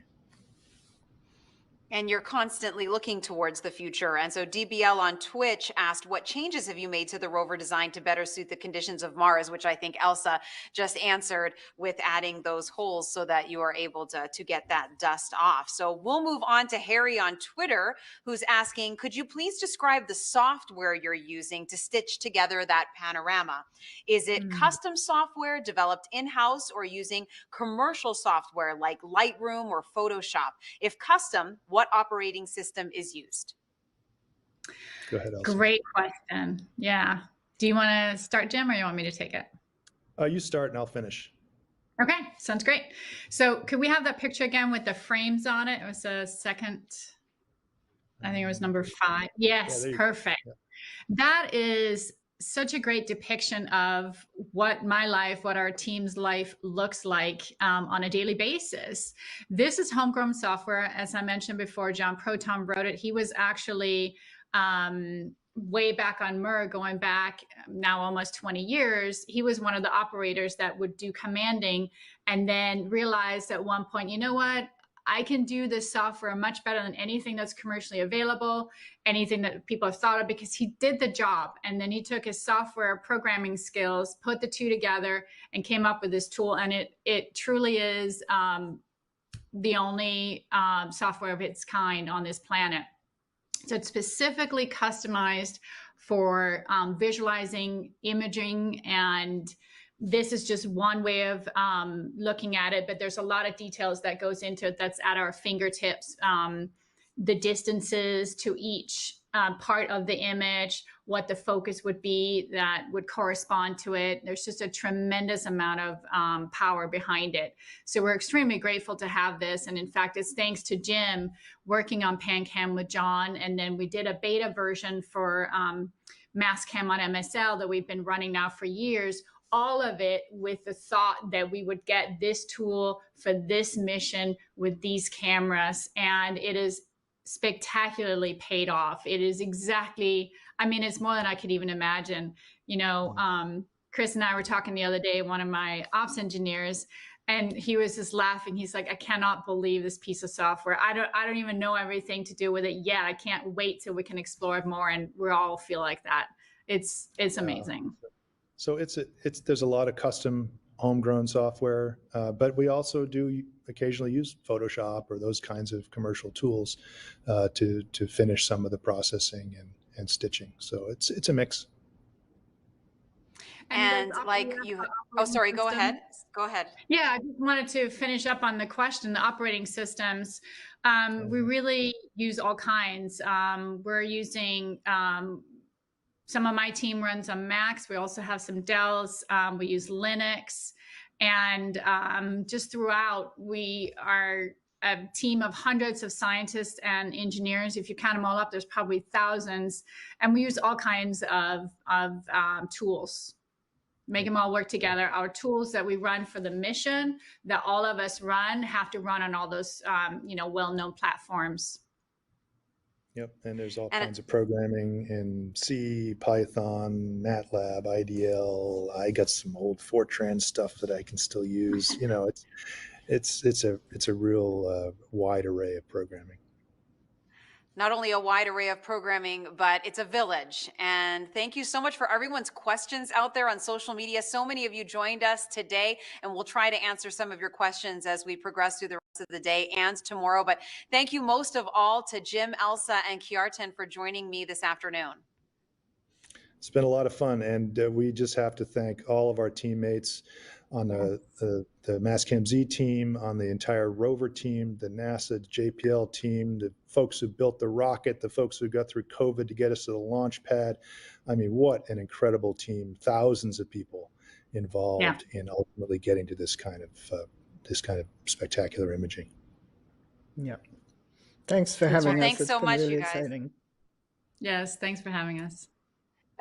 And you're constantly looking towards the future. And so DBL on Twitch asked, what changes have you made to the rover design to better suit the conditions of Mars? Which I think Elsa just answered with adding those holes so that you are able to get that dust off. So we'll move on to Harry on Twitter, who's asking, could you please describe the software you're using to stitch together that panorama? Is it custom software developed in-house or using commercial software like Lightroom or Photoshop? If custom, what operating system is used? Go ahead, Elsa. Great question. Yeah. Do you want to start, Jim, or you want me to take it? You start and I'll finish. Okay, sounds great. So could we have that picture again with the frames on it? It was a second, I think it was number 5. Yes, Yeah, perfect. Yeah. That is such a great depiction of what my life, what our team's life looks like on a daily basis. This is homegrown software. As I mentioned before, John Proton wrote it. He was actually way back on MER, going back now almost 20 years. He was one of the operators that would do commanding and then realized at one point, you know what? I can do this software much better than anything that's commercially available, anything that people have thought of, because he did the job. And then he took his software programming skills, put the two together, and came up with this tool. And it truly is the only software of its kind on this planet. So it's specifically customized for visualizing imaging, and this is just one way of looking at it, but there's a lot of details that goes into it that's at our fingertips. The distances to each part of the image, what the focus would be that would correspond to it. There's just a tremendous amount of power behind it. So we're extremely grateful to have this. And in fact, it's thanks to Jim working on PanCam with John. And then we did a beta version for MassCam on MSL that we've been running now for years. All of it with the thought that we would get this tool for this mission with these cameras. And it is spectacularly paid off. It is exactly, I mean, it's more than I could even imagine. You know, Chris and I were talking the other day, one of my ops engineers, And he was just laughing. He's like, I cannot believe this piece of software. I don't even know everything to do with it yet. I can't wait till we can explore it more. And we all feel like that. It's amazing. So there's a lot of custom homegrown software, but we also do occasionally use Photoshop or those kinds of commercial tools to finish some of the processing and stitching. So it's a mix. And like you, oh, sorry, go ahead. Go ahead. Yeah, I just wanted to finish up on the question, the operating systems. We really use all kinds. We're using, some of my team runs on Macs. We also have some Dells. We use Linux. And just throughout, we are a team of hundreds of scientists and engineers. If you count them all up, there's probably thousands. And we use all kinds of tools. Make them all work together. Our tools that we run for the mission that all of us run have to run on all those, well-known platforms. Yep, and there's all kinds of programming in C, Python, MATLAB, IDL. I got some old Fortran stuff that I can still use. It's a real wide array of programming. Not only a wide array of programming, but it's a village. And thank you so much for everyone's questions out there on social media. So many of you joined us today, and we'll try to answer some of your questions as we progress through the rest of the day and tomorrow. But thank you most of all to Jim, Elsa, and Kjartan for joining me this afternoon. It's been a lot of fun, and we just have to thank all of our teammates on the Mastcam-Z team, on the entire Rover team, the NASA JPL team, the folks who built the rocket, the folks who got through COVID to get us to the launch pad. I mean, what an incredible team! Thousands of people involved in ultimately getting to this kind of spectacular imaging. Yeah. Thanks for having us. Thanks so much, really you guys. exciting. Yes, thanks for having us.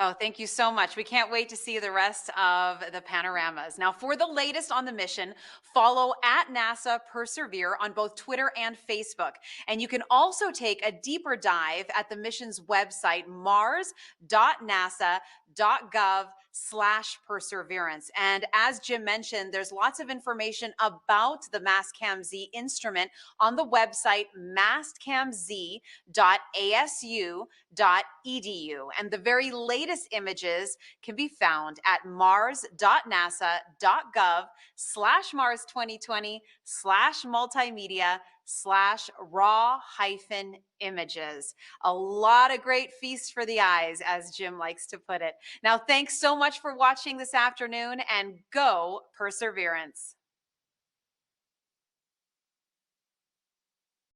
Oh, thank you so much. We can't wait to see the rest of the panoramas. Now, for the latest on the mission, follow at NASA Persevere on both Twitter and Facebook. And you can also take a deeper dive at the mission's website, mars.nasa.gov/perseverance. And as Jim mentioned, there's lots of information about the Mastcam-Z instrument on the website mastcam-z.asu.edu. And the very latest images can be found at mars.nasa.gov/mars2020/multimedia/raw-images. A lot of great feasts for the eyes, as Jim likes to put it. Now, thanks so much for watching this afternoon, and go Perseverance.